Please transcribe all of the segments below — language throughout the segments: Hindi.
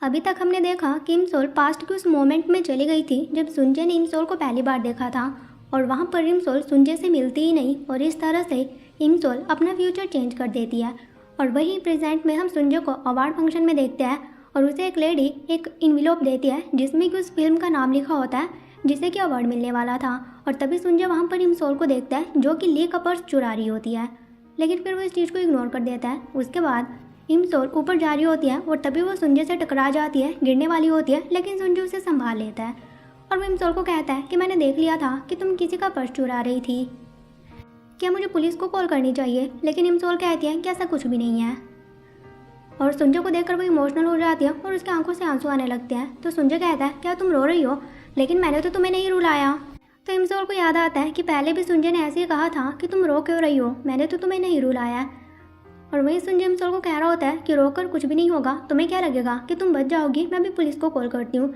अभी तक हमने देखा कि इमसोल पास्ट के उस मोमेंट में चली गई थी जब सुंजे ने इमसोल को पहली बार देखा था और वहाँ पर इमसोल सुंजे से मिलती ही नहीं और इस तरह से इमसोल अपना फ्यूचर चेंज कर देती है। और वहीं प्रेजेंट में हम सुंजे को अवार्ड फंक्शन में देखते हैं और उसे एक लेडी एक इन्वेलप देती है जिसमें कि उस फिल्म का नाम लिखा होता है जिसे कि अवार्ड मिलने वाला था। और तभी सुंजे वहाँ पर इमसोल को देखता है जो कि ली का पर्स चुरा रही होती है, लेकिन फिर वो इस चीज़ को इग्नोर कर देता है। उसके बाद इमसोल ऊपर जा रही होती है और तभी वो सुंजे से टकरा जाती है, गिरने वाली होती है, लेकिन सुंजे उसे संभाल लेता है और वो इमसोल को कहता है कि मैंने देख लिया था कि तुम किसी का पर्स चुरा रही थी, क्या मुझे पुलिस को कॉल करनी चाहिए? लेकिन इमसोल कहती है कि ऐसा कुछ भी नहीं है। और सुंजे को देखकर वो इमोशनल हो जाती है और उसकी आंखों से आंसू आने लगते हैं। तो सुंजे कहता है क्या तुम रो रही हो? लेकिन मैंने तो तुम्हें नहीं रुलाया। तो इमसोल को याद आता है कि पहले भी सुंजे ने ऐसे ही कहा था कि तुम रो क्यों रही हो, मैंने तो तुम्हें नहीं रुलाया। और वहीं सुंजे इमसोल को कह रहा होता है कि रोकर कुछ भी नहीं होगा, तुम्हें क्या लगेगा कि तुम बच जाओगी, मैं भी पुलिस को कॉल करती हूँ।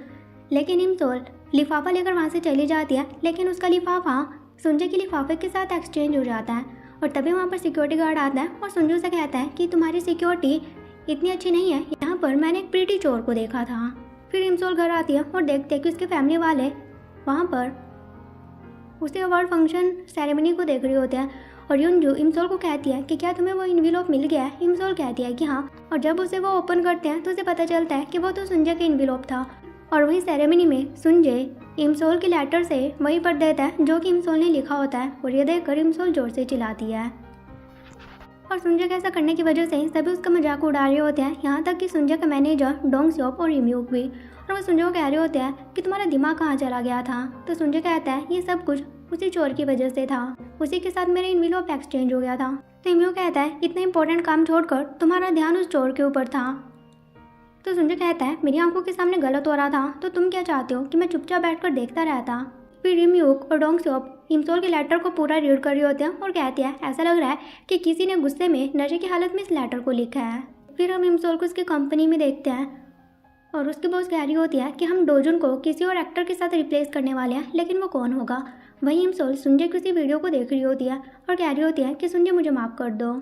लेकिन इमसोल लिफाफा लेकर वहाँ से चली जाती है, लेकिन उसका लिफाफा सुंजे के लिफाफे के साथ एक्सचेंज हो जाता है। और तभी वहाँ पर सिक्योरिटी गार्ड आता है और सुंजे से कहता है कि तुम्हारी सिक्योरिटी इतनी अच्छी नहीं है, यहाँ पर मैंने एक प्रीटी चोर को देखा था। फिर इमसोल घर आती है और देखते हैं कि उसके फैमिली वाले वहाँ पर उसे अवार्ड फंक्शन सेरेमनी को देख रहे होते हैं। और युनजू इमसोल को कहती है कि क्या तुम्हें वो इन्वेलप मिल गया है? इमसोल कहती है कि हाँ। और जब उसे वो ओपन करते हैं तो उसे पता चलता है कि वो तो सुंजे का इन्वेलप था। और वही सेरेमनी में सुंजे इमसोल के लेटर से वही पढ़ देता है जो कि इमसोल ने लिखा होता है और ये देखकर इमसोल जोर से चिल्लाती है। और सुंजे का ऐसा करने की वजह से सभी उसका मजाक उड़ा रहे होते हैं, यहाँ तक कि सुंजे का मैनेजर डोंग सियोप और रिम्यूक भी। और वो सुंजे को कह रहे होते हैं कि तुम्हारा दिमाग कहाँ चला गया था? तो सुंजे कहता है ये सब कुछ उसी चोर की वजह से था, उसी के साथ मेरा इन्वेलप एक्सचेंज हो गया था। तो रिम्यूक कहता है इतना इंपॉर्टेंट काम छोड़कर तुम्हारा ध्यान उस चोर के ऊपर था। तो सुंजे कहता है मेरी आंखों के सामने गलत हो रहा था, तो तुम क्या चाहते हो कि मैं चुपचाप बैठकर देखता रहता? फिर रिम्यूक और डोंग सियोप इमसोल के लेटर को पूरा रीड कर रहे होते हैं और कहते हैं ऐसा लग रहा है कि किसी ने गुस्से में नशे की हालत में इस लेटर को लिखा है। फिर हम इमसोल को उसकी कंपनी में देखते हैं और उसकी बॉस कह रही होती है कि हम डोजुन को किसी और एक्टर के साथ रिप्लेस करने वाले हैं, लेकिन वो कौन होगा? वहीं इमसोल सुंजे की उसी वीडियो को देख रही होती है और कह रही होती है कि सुंजे मुझे माफ़ कर दो।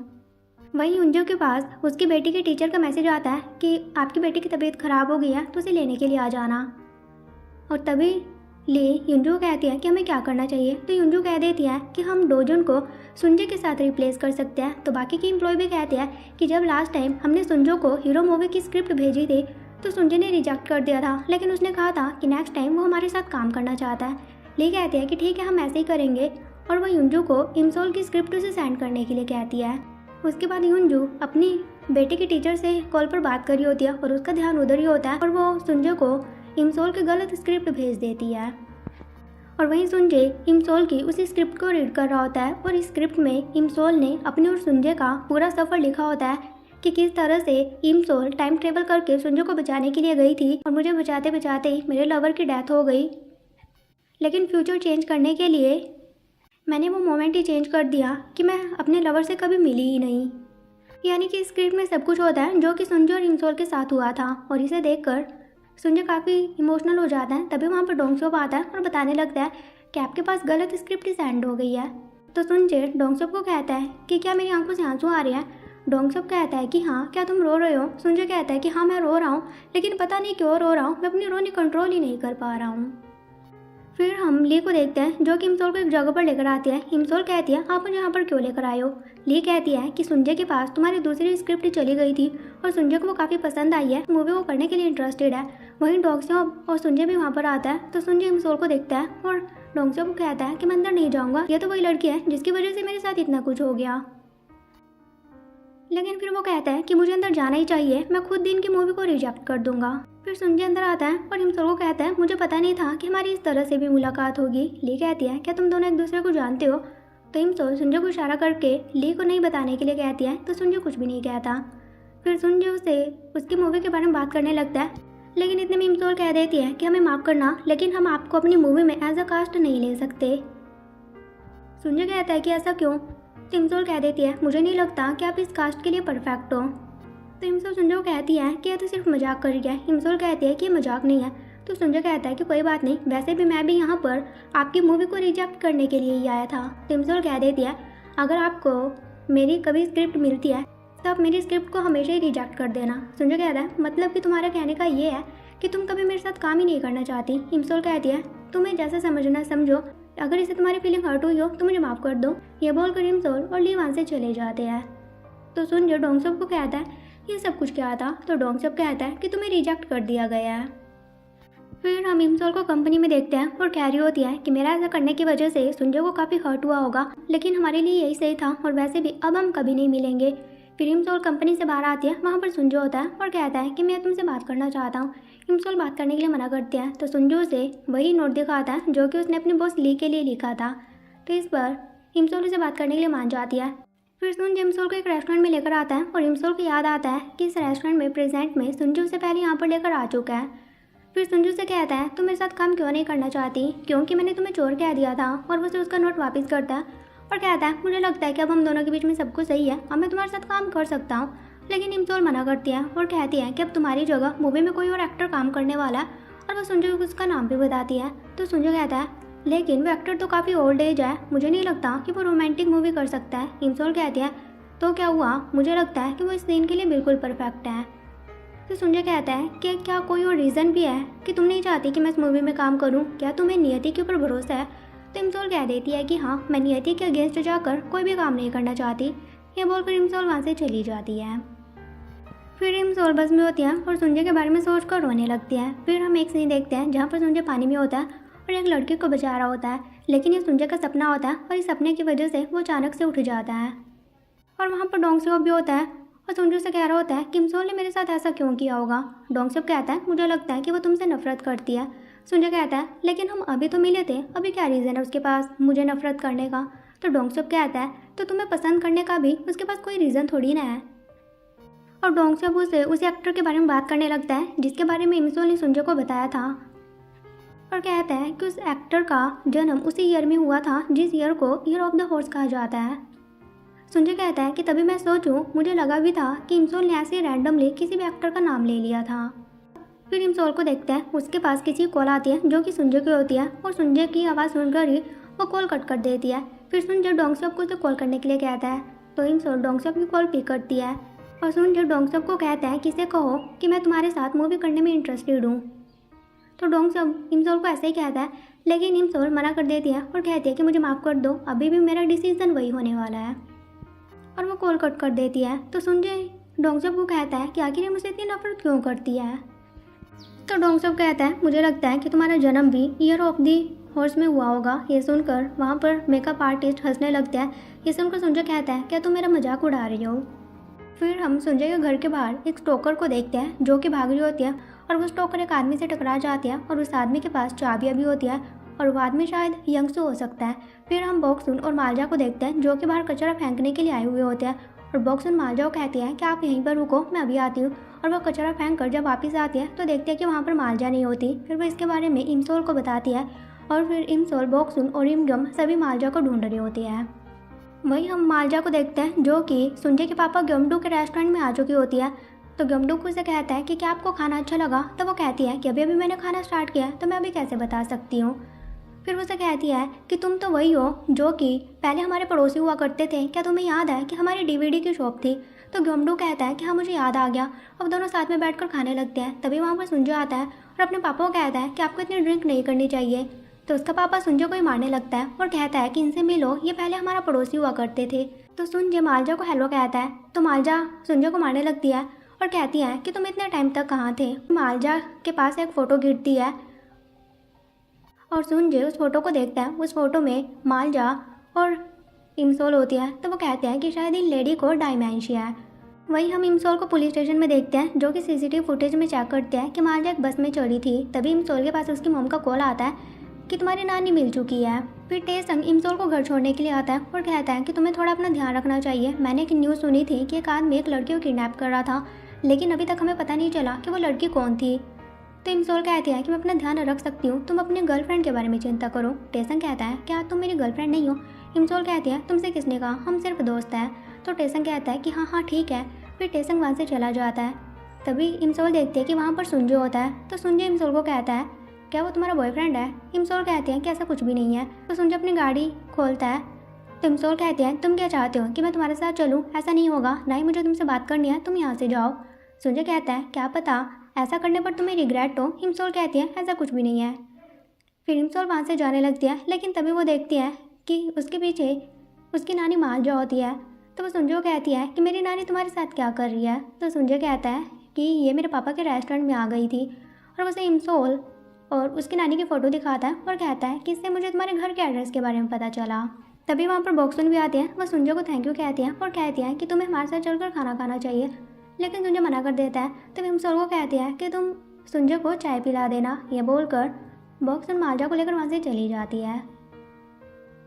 वहीं युनजू के पास उसकी बेटी के टीचर का मैसेज आता है कि आपकी बेटी की तबीयत खराब हो गई है तो उसे लेने के लिए आ जाना। और तभी ली युनजू कहती है कि हमें क्या करना चाहिए। तो युनजू कह देती है कि हम डोजुन को सुंजे के साथ रिप्लेस कर सकते हैं। तो बाकी के एम्प्लॉय भी कहते हैं कि जब लास्ट टाइम हमने सुंजो को हीरो मूवी की स्क्रिप्ट भेजी थी तो सुंजे ने रिजेक्ट कर दिया था, लेकिन उसने कहा था कि नेक्स्ट टाइम वो हमारे साथ काम करना चाहता है। ली कहती है कि ठीक है हम ऐसे ही करेंगे और वो युनजू को इमसोल की स्क्रिप्ट उसे सेंड करने के लिए कहती है। उसके बाद युनजू अपनी बेटे की टीचर से कॉल पर बात कर रही होती है और उसका ध्यान उधर ही होता है और वो सुंजे को इमसोल की गलत स्क्रिप्ट भेज देती है। और वहीं सुंजे इमसोल की उसी स्क्रिप्ट को रीड कर रहा होता है और इस स्क्रिप्ट में इमसोल ने अपने और सुंजे का पूरा सफ़र लिखा होता है कि किस तरह से इमसोल टाइम ट्रेवल करके सुंजे को बचाने के लिए गई थी और मुझे बचाते बचाते ही मेरे लवर की डेथ हो गई, लेकिन फ्यूचर चेंज करने के लिए मैंने वो मोमेंट ही चेंज कर दिया कि मैं अपने लवर से कभी मिली ही नहीं। यानी कि स्क्रिप्ट में सब कुछ होता है जो कि सुंजे और इमसोल के साथ हुआ था। और इसे देखकर सुंजे काफ़ी इमोशनल हो जाता है। तभी वहाँ पर डोंग सियोप आता है और बताने लगता है कि आपके पास गलत स्क्रिप्ट ही सेंड हो गई है। तो सुंजे डोंग सियोप को कहता है कि क्या मेरी आंखों से आंसू आ रहे हैं? डोंग सियोप कहता है कि हाँ, क्या तुम रो रहे हो? सुंजे कहता है कि हाँ मैं रो रहा हूँ, लेकिन पता नहीं क्यों रो रहा हूँ, मैं अपनी रोनी कंट्रोल ही नहीं कर पा रहा हूँ। फिर हम ली को देखते हैं जो कि इमसोल को एक जगह पर लेकर आती है। इमसोल कहती है आप मुझे यहाँ पर क्यों लेकर आए हो? ली कहती है कि सुंजे के पास तुम्हारी दूसरी स्क्रिप्ट चली गई थी और सुंजे को वो काफ़ी पसंद आई है, मूवी वो करने के लिए इंटरेस्टेड है। वहीं डोंग सियोप और सुंजे भी वहाँ पर आता है। तो सुंजे इमसोल को देखता है और डोंग सियोप को कहता है कि मैं अंदर नहीं जाऊँगा, ये तो वही लड़की है जिसकी वजह से मेरे साथ इतना कुछ हो गया। लेकिन फिर वो कहता है कि मुझे अंदर जाना ही चाहिए, मैं खुद दिन की मूवी को रिजेक्ट कर दूंगा। फिर सुंजे अंदर आता है और इमसोल को कहता है मुझे पता नहीं था कि हमारी इस तरह से भी मुलाकात होगी। ली कहती है क्या तुम दोनों एक दूसरे को जानते हो? तो इमसोल सुंजे को इशारा करके ली को नहीं बताने के लिए कहती है। तो सुंजे कुछ भी नहीं कहता। फिर सुंजे उसे उसकी मूवी के बारे में बात करने लगता है, लेकिन इतने में इमसोल कह देती है कि हमें माफ़ करना, लेकिन हम आपको अपनी मूवी में एज अ कास्ट नहीं ले सकते। सुंजे कहता है कि ऐसा क्यों? तो इमसोल कह देती है मुझे नहीं लगता कि आप इस कास्ट के लिए परफेक्ट हो। तो इमसोल सुंजे को कहती है कि यह तो सिर्फ मजाक कर रही है। इमसोल कहती है कि ये मजाक नहीं है। तो सुंजे कहता है कि कोई बात नहीं, वैसे भी मैं भी यहाँ पर आपकी मूवी को रिजेक्ट करने के लिए ही आया था। तो इमसोल कह देती है अगर आपको मेरी कभी स्क्रिप्ट मिलती है तो आप मेरी स्क्रिप्ट को हमेशा ही रिजेक्ट कर देना। सुंजय कहता है मतलब कि तुम्हारा कहने का ये है कि तुम कभी मेरे साथ काम ही नहीं करना चाहती। इमसोल कहती है तुम्हें जैसा समझना समझो, अगर इसे तुम्हारी फीलिंग हर्ट हुई हो तो मुझे माफ़ कर दो। ये बोलकर इमसोल और ली वहाँ से चले जाते हैं। तो सुंजय डोंगसोप को कहता है ये सब कुछ क्या था। तो डोंगसोप कहता है कि तुम्हें रिजेक्ट कर दिया गया है। फिर हम इमसोल को कंपनी में देखते हैं और कह रही होती है कि मेरा ऐसा करने की वजह से सुंजय को काफ़ी हर्ट हुआ होगा, लेकिन हमारे लिए यही सही था और वैसे भी अब हम कभी नहीं मिलेंगे। फिर इमसोल कंपनी से बाहर आती है, वहाँ पर सुंजय होता है और कहता है कि मैं तुमसे बात करना चाहता हूँ। इमसोल बात करने के लिए मना करते हैं तो सुंजय उसे वही नोट दिखाता है जो कि उसने अपने बॉस ली के लिए लिखा था। तो इस पर इमसोल उसे बात करने के लिए मान जाती है। फिर सुंजय इमसोल को एक रेस्टोरेंट में लेकर आता है और इमसोल को याद आता है कि इस रेस्टोरेंट में प्रेजेंट में सुंजय उसे पहले यहाँ पर लेकर आ चुका है। फिर सुंजू से कहता है तुम मेरे साथ काम क्यों नहीं करना चाहती, क्योंकि मैंने तुम्हें चोर कह दिया था। और वो उसे उसका नोट वापस करता है और कहता है मुझे लगता है कि अब हम दोनों के बीच में सब कुछ सही है, अब मैं तुम्हारे साथ काम कर सकता हूँ। लेकिन इमसोल मना करती है और कहती है कि अब तुम्हारी जगह मूवी में कोई और एक्टर काम करने वाला है, और वो सुंजू को उसका नाम भी बताती है। तो सुंजू कहता है लेकिन वो एक्टर तो काफ़ी ओल्ड एज है, मुझे नहीं लगता कि वो रोमांटिक मूवी कर सकता है। इमसोल कहती है तो क्या हुआ, मुझे लगता है कि वो इस सीन के लिए बिल्कुल परफेक्ट है। तो सुंजय कहता है कि क्या कोई और रीज़न भी है कि तुम नहीं चाहती कि मैं इस मूवी में काम करूं, क्या तुम्हें नियति के ऊपर भरोसा है। तो इमसोल कह देती है कि हाँ, मैं नियति के अगेंस्ट जाकर कोई भी काम नहीं करना चाहती। ये बोलकर इमसोल वहाँ से चली जाती है। फिर इमसोल बस में होती है और सुंजय के बारे में सोचकर रोने लगती है। फिर हम एक सीन देखते हैं जहाँ पर सुंजय पानी में होता है और एक लड़के को बचा रहा होता है, लेकिन ये सुंजय का सपना होता है और इस सपने की वजह से वो अचानक से उठ जाता है। और वहाँ पर डोंगसोप भी होता है और सुंजू से कह रहा होता है कि इमसोल ने मेरे साथ ऐसा क्यों किया होगा। डोंगसोप कहता है मुझे लगता है कि वो तुमसे नफरत करती है। सुंजय कहता है लेकिन हम अभी तो मिले थे, अभी क्या रीज़न है उसके पास मुझे नफरत करने का। तो डोंगसोप कहता है तो तुम्हें पसंद करने का भी उसके पास कोई रीज़न थोड़ी ना है। और डोंगसोप उसे उसी एक्टर के बारे में बात करने लगता है जिसके बारे में इमसोल ने सुंजय को बताया था, और कहता है कि उस एक्टर का जन्म उसी ईयर में हुआ था जिस ईयर को ईयर ऑफ द हॉर्स कहा जाता है। सुंजय कहता है कि तभी मैं सोचूं, मुझे लगा भी था कि इमसोल ने ऐसे रैंडमली किसी भी एक्टर का नाम ले लिया था। फिर इमसोल को देखता है, उसके पास किसी कॉल आती है जो कि सुंजय की होती है और सुंजय की आवाज़ सुनकर ही वो कॉल कट कर देती है। फिर सुंजय डोंगसोप को उसे कॉल करने के लिए कहता है तो इमसोल डोंगसोप की कॉल पिक करती है और सुंजय डोंगसोप को कहता है कि इसे कहो कि मैं तुम्हारे साथ मूवी करने में इंटरेस्टेड हूँ। तो डोंगसोप इमसोल को ऐसे ही कहता है, लेकिन इमसोल मना कर देती है और कहती है कि मुझे माफ़ कर दो, अभी भी मेरा डिसीजन वही होने वाला है, और वो कॉल कट कर देती है। तो सुंजय डोंगसोप को कहता है कि आखिर ये मुझसे इतनी नफरत क्यों करती है। तो डोंगसोप कहता है मुझे लगता है कि तुम्हारा जन्म भी ईयर ऑफ दी हॉर्स में हुआ होगा। ये सुनकर वहाँ पर मेकअप आर्टिस्ट हंसने लगता है। ये सुनकर सुंजय कहता है क्या तुम मेरा मजाक उड़ा रही हो। फिर हम सुंजय के घर के बाहर एक स्टोकर को देखते हैं जो कि भाग रही होती है, और वो स्टोकर एक आदमी से टकरा जाती है और उस आदमी के पास चाबियाँ भी होती है और वो आदमी शायद यंगसू हो सकता है। फिर हम बॉक्सुन और मालजा को देखते हैं जो कि बाहर कचरा फेंकने के लिए आए हुए होते हैं, और बॉक्सुन मालजा को कहती है कि आप यहीं पर रुको, मैं अभी आती हूँ। और वो कचरा फेंक कर जब वापस आती है तो देखते हैं कि वहाँ पर मालजा नहीं होती। फिर वो इसके बारे में इमसोल को बताती है और फिर इमसोल, बॉक्सुन और इमगम सभी मालजा को ढूंढ रही होती है। वहीं हम मालजा को देखते हैं जो कि सुंजय के पापा गमडू के रेस्टोरेंट में आ चुकी होती है। तो गमडू को उसे कहता है कि क्या आपको खाना अच्छा लगा। तो वो कहती है कि अभी अभी मैंने खाना स्टार्ट किया तो मैं अभी कैसे बता सकती हूँ। फिर उसे कहती है कि तुम तो वही हो जो कि पहले हमारे पड़ोसी हुआ करते थे, क्या तुम्हें याद है कि हमारी डीवीडी की शॉप थी। तो गमडू कहता है कि हाँ मुझे याद आ गया। अब दोनों साथ में बैठकर खाने लगते हैं। तभी वहाँ पर सुंजय आता है और अपने पापा को कहता है कि आपको इतनी ड्रिंक नहीं करनी चाहिए। तो उसका पापा सुंजय को ही मारने लगता है और कहता है कि इनसे मिलो, ये पहले हमारा पड़ोसी हुआ करते थे। तो सुंजय मालजा को हेलो कहता है तो मालजा सुंजय को मारने लगती है और कहती है कि तुम इतने टाइम तक कहाँ थे। मालजा के पास एक फ़ोटो गिरती है और सुंजय उस फोटो को देखता है। उस फोटो में मालजा और इमसोल होती है। तो वो कहते हैं कि शायद इन लेडी को डायमेंशिया है। वहीं हम इमसोल को पुलिस स्टेशन में देखते हैं जो कि सीसीटीवी फुटेज में चेक करते हैं कि मालजा एक बस में चढ़ी थी। तभी इमसोल के पास उसकी मॉम का कॉल आता है कि तुम्हारी नानी मिल चुकी है। फिर टेसंग इमसोल को घर छोड़ने के लिए आता है और कहता है कि तुम्हें थोड़ा अपना ध्यान रखना चाहिए। मैंने एक न्यूज़ सुनी थी कि एक आदमी एक लड़की को किडनैप कर रहा था, लेकिन अभी तक हमें पता नहीं चला कि वो लड़की कौन थी। तो इमसोल कहती है कि मैं अपना ध्यान रख सकती हूँ, तुम अपने गर्लफ्रेंड के बारे में चिंता करो। टेसंग कहता है क्या तुम मेरी गर्लफ्रेंड नहीं हो। इमसोल कहती है तुमसे किसने कहा, हम सिर्फ दोस्त हैं। तो टेसंग कहता है कि हाँ हाँ ठीक है। फिर टेसंग वहाँ से चला जाता है। तभी इमसोल देखती है कि वहाँ पर सुंजय होता है। तो सुंजय इमसोल को कहता है क्या वो तुम्हारा बॉयफ्रेंड है। इमसोल कहती है कि ऐसा कुछ भी नहीं है। तो सुंजय अपनी गाड़ी खोलता है। तो इमसोल कहती है तुम क्या चाहते हो कि मैं तुम्हारे साथ चलूँ? ऐसा नहीं होगा, ना ही मुझे तुमसे बात करनी है, तुम यहाँ से जाओ। सुंजय कहता है क्या पता ऐसा करने पर तुम्हें रिग्रेट हो। इमसोल कहती है ऐसा कुछ भी नहीं है। फिर इमसोल वहाँ से जाने लगती है, लेकिन तभी वो देखती है कि उसके पीछे उसकी नानी मालजा होती है। तो वो सुंजय को कहती है कि मेरी नानी तुम्हारे साथ क्या कर रही है। तो सुंजय कहता है कि ये मेरे पापा के रेस्टोरेंट में आ गई थी, और उसे इमसोल और उसकी नानी की फ़ोटो दिखाता है और कहता है कि इससे मुझे तुम्हारे घर के एड्रेस के बारे में पता चला। तभी वहाँ पर बॉक्सुन भी आती है। वह सुंजय को थैंक यू कहती है और कहती है कि तुम्हें हमारे साथ चलकर खाना खाना चाहिए, लेकिन सुंजय मना कर देता है। तभी इमसोल को कहती है कि तुम सुंजय को चाय पिला देना। यह बोलकर बॉक्सुन मालजा को लेकर वहाँ से चली जाती है।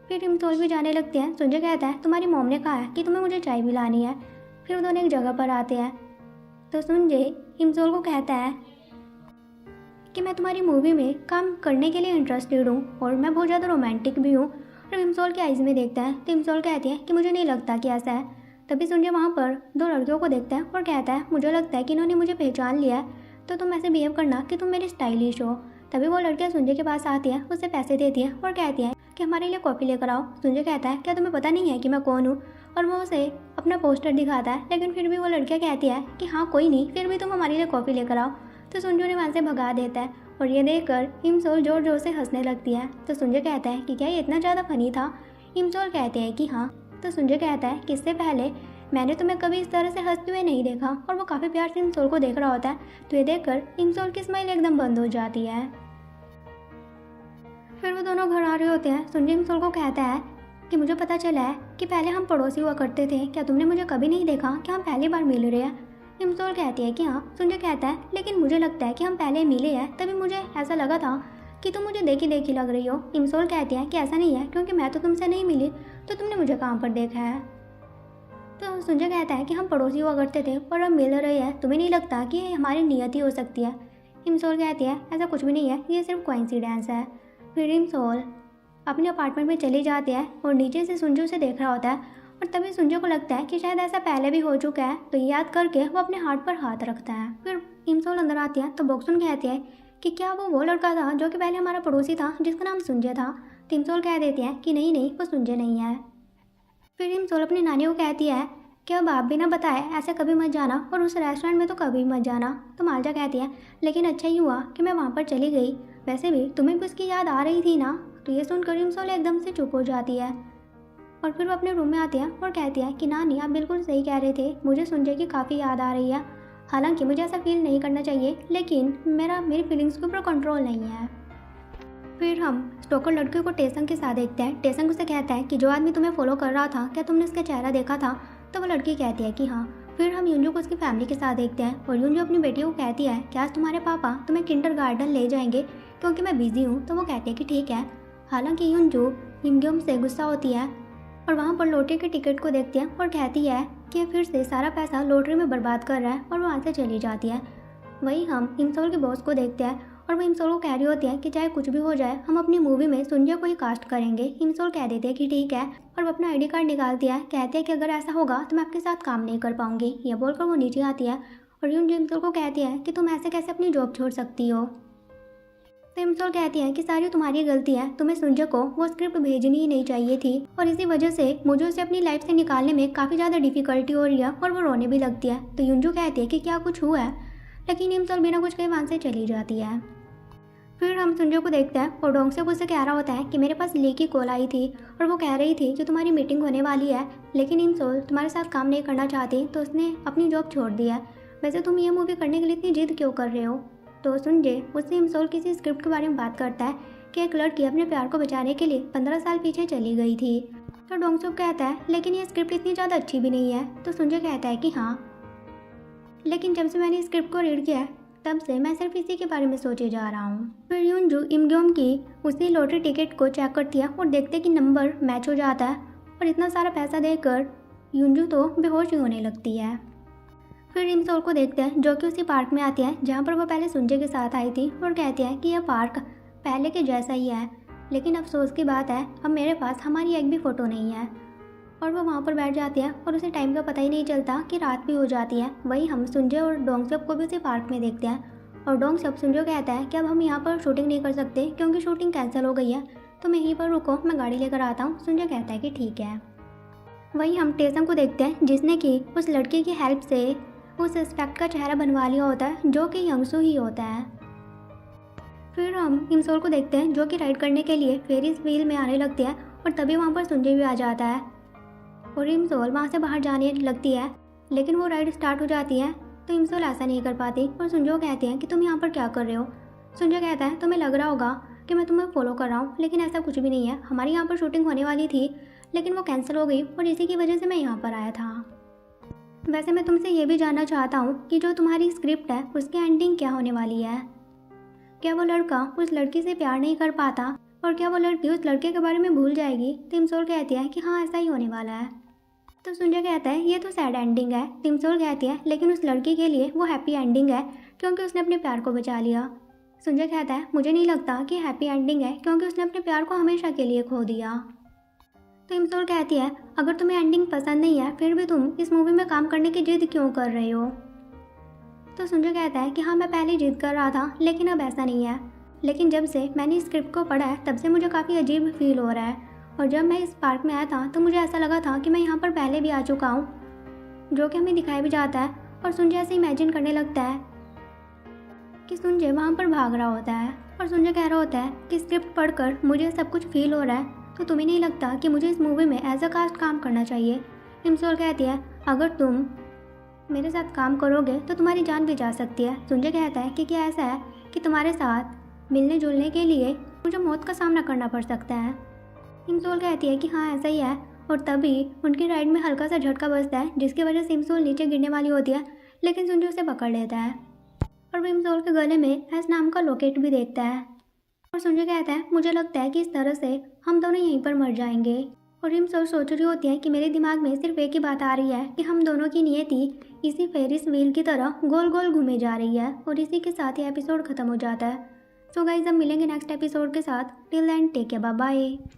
फिर इमसोल भी जाने लगती है। सुंजय कहता है तुम्हारी मॉम ने कहा है कि तुम्हें मुझे चाय पिलानी है। फिर वो दोनों एक जगह पर आते हैं। तो सुंजय इमसोल को कहता है कि मैं तुम्हारी मूवी में काम करने के लिए इंटरेस्टेड हूँ और मैं बहुत ज़्यादा रोमांटिक भी हूँ। और इमसोल के आइज़ में देखता है तो इमसोल कहती है कि मुझे नहीं लगता कि ऐसा है। तभी सुंजय वहाँ पर दो लड़कियों को देखता है और कहता है मुझे लगता है कि इन्होंने मुझे पहचान लिया है, तो तुम ऐसे बिहेव करना कि तुम मेरी स्टाइलिश हो। तभी वो लड़कियाँ सुंजय के पास आती है, उससे पैसे देती है और कहती है कि हमारे लिए कॉफ़ी लेकर आओ। सुंजय कहता है क्या तुम्हें पता नहीं है कि मैं कौन हूँ, और वो उसे अपना पोस्टर दिखाता है। लेकिन फिर भी वो लड़कियाँ कहती है कि हाँ कोई नहीं, फिर भी तुम हमारे लिए कॉफ़ी लेकर आओ। तो सुंजय ने वहाँ से भगा देता है और ये देखकर इमसोल जोर जोर से हंसने लगती है। तो सुंजय कहता है कि क्या ये इतना ज़्यादा फनी था? इमसोल कहते हैं कि हाँ। तो सुंजय कहता है कि इससे पहले मैंने तुम्हें कभी इस तरह से हंसते हुए नहीं देखा, और वो काफ़ी प्यार से इमसोल को देख रहा होता है। तो ये देखकर इमसोल की स्माइल एकदम बंद हो जाती है। फिर वो दोनों घर आ रहे होते हैं। सुंजय इमसोल को कहता है कि मुझे पता चला है कि पहले हम पड़ोसी हुआ करते थे, क्या तुमने मुझे कभी नहीं देखा कि हम पहली बार मिल रहे हैं? इमसोल कहती है कि हाँ। सुंजय कहता है लेकिन मुझे लगता है कि हम पहले मिले हैं, तभी मुझे ऐसा लगा था कि तुम मुझे देखी देखी लग रही हो। इमसोल कहती है कि ऐसा नहीं है, क्योंकि मैं तो तुमसे नहीं मिली, तो तुमने मुझे कहाँ पर देखा है? तो सुंजय कहता है कि हम पड़ोसी हुआ करते थे और अब मिल रहे हैं, तुम्हें नहीं लगता कि ये हमारी नियति हो सकती है? इमसोल कहती है ऐसा कुछ भी नहीं है, ये सिर्फ कोइंसिडेंस है। फिर इमसोल अपने अपार्टमेंट में चली जाती है और नीचे से सुंजय उसे देख रहा होता है, और तभी सुंजय को लगता है कि शायद ऐसा पहले भी हो चुका है। तो ये याद करके वो अपने हाथ पर हाथ रखता है। फिर इमसोल अंदर आती है तो बॉक्सुन कहती है कि क्या वो लड़का था जो कि पहले हमारा पड़ोसी था, जिसका नाम सुंजय था? तो इमसोल कह देती है कि नहीं, वो सुंजय नहीं है। फिर इमसोल अपनी नानी को कहती है कि अब आप बिना बताए ऐसे कभी मत जाना, और उस रेस्टोरेंट में तो कभी मत जाना। तो मालजा कहती है लेकिन अच्छा ही हुआ कि मैं वहाँ पर चली गई, वैसे भी तुम्हें भी उसकी याद आ रही थी ना। तो ये सुनकर इमसोल एकदम से चुप हो जाती है, और फिर वो अपने रूम में आती है और कहती है कि नानी आप बिल्कुल सही कह रहे थे, मुझे सुंजय की काफ़ी याद आ रही है। हालांकि मुझे ऐसा फील नहीं करना चाहिए, लेकिन मेरी फीलिंग्स के ऊपर कंट्रोल नहीं है। फिर हम स्टोकर लड़के को टेसंग के साथ देखते हैं। टेसंग उसे कहता है कि जो आदमी तुम्हें फॉलो कर रहा था, क्या तुमने उसका चेहरा देखा था? तो वो लड़की कहती है कि हाँ। फिर हम युंजू को उसकी फैमिली के साथ देखते हैं, और युंजू अपनी बेटी को कहती है कि आज तुम्हारे पापा तुम्हें किंडरगार्टन ले जाएंगे क्योंकि मैं बिजी हूँ। तो वो कहती है कि ठीक है। हालांकि युंजू इमग्योम से गुस्सा होती है और वहाँ पर लॉटरी के टिकट को देखती है और कहती है कि फिर से सारा पैसा लॉटरी में बर्बाद कर रहा है, और वहाँ से चली जाती है। वहीं हम इमसोल के बॉस को देखते हैं, और वो इमसोल को कह रही होती है कि चाहे कुछ भी हो जाए, हम अपनी मूवी में सुंजय को ही कास्ट करेंगे। इमसोल कह देते हैं कि ठीक है, और वो अपना आईडी कार्ड निकालती है। कहते हैं कि अगर ऐसा होगा तो मैं आपके साथ काम नहीं कर पाऊंगी। यह बोलकर वो नीचे आती है, और युंजू इमसोल को कहती है कि तुम ऐसे कैसे अपनी जॉब छोड़ सकती हो? तो इमसोल कहती है कि सारी तुम्हारी गलती है, तुम्हें सुंजय को वो स्क्रिप्ट भेजनी ही नहीं चाहिए थी, और इसी वजह से मुझे उसे अपनी लाइफ से निकालने में काफ़ी ज़्यादा डिफिकल्टी हो रही है, और वो रोने भी लगती है। तो युंजू कहती है कि क्या कुछ हुआ है, लेकिन इमसोल बिना कुछ कहे वहाँ से चली जाती है। फिर हम सुंजय को देखते हैं, और डोंगसेप उससे कह रहा होता है कि मेरे पास ली की कॉल आई थी, और वो कह रही थी कि तुम्हारी मीटिंग होने वाली है, लेकिन इमसोल तुम्हारे साथ काम नहीं करना चाहती, तो उसने अपनी जॉब छोड़ दी है। वैसे तुम ये मूवी करने के लिए इतनी जिद क्यों कर रहे हो? तो सुंजय उससे इमसोल किसी स्क्रिप्ट के बारे में बात करता है कि एक लड़की अपने प्यार को बचाने के लिए 15 साल पीछे चली गई थी। तो डोंगसेप कहता है लेकिन ये स्क्रिप्ट इतनी ज़्यादा अच्छी भी नहीं है। तो सुंजय कहता है कि हाँ, लेकिन जब से मैंने स्क्रिप्ट को रीड किया तब से मैं सिर्फ इसी के बारे में सोचे जा रहा हूँ। फिर युंजू इमग्योम की उसी लॉटरी टिकट को चेक करती है और देखते कि नंबर मैच हो जाता है, और इतना सारा पैसा देकर युंजू तो बेहोश ही होने लगती है। फिर इमसोल को देखते हैं जो कि उसी पार्क में आती है जहाँ पर वो पहले सुंजय के साथ आई थी, और कहती है कि यह पार्क पहले के जैसा ही है, लेकिन अफसोस की बात है अब मेरे पास हमारी एक भी फ़ोटो नहीं है। और वो वहाँ पर बैठ जाती है और उसे टाइम का पता ही नहीं चलता कि रात भी हो जाती है। वहीं हम सुंजय और डोंगसेप को भी उसी पार्क में देखते हैं, और डोंगसेप सुंजय कहता है कि अब हम यहाँ पर शूटिंग नहीं कर सकते क्योंकि शूटिंग कैंसिल हो गई है। तुम यहीं पर रुको, मैं गाड़ी लेकर आता हूँ। संजय कहता है कि ठीक है। वहीं हम टेसम को देखते हैं जिसने कि उस लड़की की हेल्प से उस सस्पेक्ट का चेहरा बनवा लिया होता है जो कि यंगसू ही होता है। फिर हम इमसोल को देखते हैं जो कि राइड करने के लिए फेरिस व्हील में आने लगती है और तभी वहाँ पर संजय भी आ जाता है और इमसोल वहाँ से बाहर जाने लगती है, लेकिन वो राइड स्टार्ट हो जाती है तो इमसोल ऐसा नहीं कर पाती और संजय कहते हैं कि तुम यहाँ पर क्या कर रहे हो। संजय कहता है तुम्हें लग रहा होगा कि मैं तुम्हें फॉलो कर रहा हूँ, लेकिन ऐसा कुछ भी नहीं है। हमारी यहाँ पर शूटिंग होने वाली थी लेकिन वो कैंसिल हो गई और इसी की वजह से मैं यहाँ पर आया था। वैसे मैं तुमसे ये भी जानना चाहता हूँ कि जो तुम्हारी स्क्रिप्ट है उसकी एंडिंग क्या होने वाली है। क्या वो लड़का उस लड़की से प्यार नहीं कर पाता और क्या वो लड़की उस लड़के के बारे में भूल जाएगी। तिमसोल कहती है कि हाँ ऐसा ही होने वाला है। तो संजय कहता है ये तो सैड एंडिंग है। तिमसोल कहती है लेकिन उस लड़की के लिए वो हैप्पी एंडिंग है क्योंकि उसने अपने प्यार को बचा लिया। संजय कहता है मुझे नहीं लगता कि हैप्पी एंडिंग है क्योंकि उसने अपने प्यार को हमेशा के लिए खो दिया। तो इमसोल कहती है अगर तुम्हें एंडिंग पसंद नहीं है फिर भी तुम इस मूवी में काम करने की जिद क्यों कर रहे हो। तो संजय कहता है कि हाँ मैं पहले जिद कर रहा था लेकिन अब ऐसा नहीं है, लेकिन जब से मैंने स्क्रिप्ट को पढ़ा है तब से मुझे काफ़ी अजीब फील हो रहा है और जब मैं इस पार्क में आया था तो मुझे ऐसा लगा था कि मैं यहाँ पर पहले भी आ चुका हूँ, जो कि हमें दिखाया भी जाता है। और संजय ऐसे इमेजिन करने लगता है कि संजय वहाँ पर भाग रहा होता है और संजय कह रहा होता है कि स्क्रिप्ट पढ़कर मुझे सब कुछ फील हो रहा है, तो तुम्हें नहीं लगता कि मुझे इस मूवी में एज अ कास्ट काम करना चाहिए। इमसोल कहती है अगर तुम मेरे साथ काम करोगे तो तुम्हारी जान भी जा सकती है। संजय कहता है कि क्या ऐसा है कि तुम्हारे साथ मिलने जुलने के लिए मुझे मौत का सामना करना पड़ सकता है। इमसोल कहती है कि हाँ ऐसा ही है और तभी उनकी राइड में हल्का सा झटका बजता है जिसकी वजह से इमसोल नीचे गिरने वाली होती है, लेकिन संजय उसे पकड़ लेता है और वो इमसोल के गले में एस नाम का लॉकेट भी देखता है और संजय कहता है मुझे लगता है कि इस तरह से हम दोनों यहीं पर मर जाएंगे। और इमसोल सोच रही होती है कि मेरे दिमाग में सिर्फ एक ही बात आ रही है कि हम दोनों की नियति इसी फेरिस व्हील की तरह गोल गोल घूमे जा रही है और इसी के साथ ही एपिसोड खत्म हो जाता है। सो गाइस अब मिलेंगे नेक्स्ट एपिसोड के साथ। Till then take care, bye bye.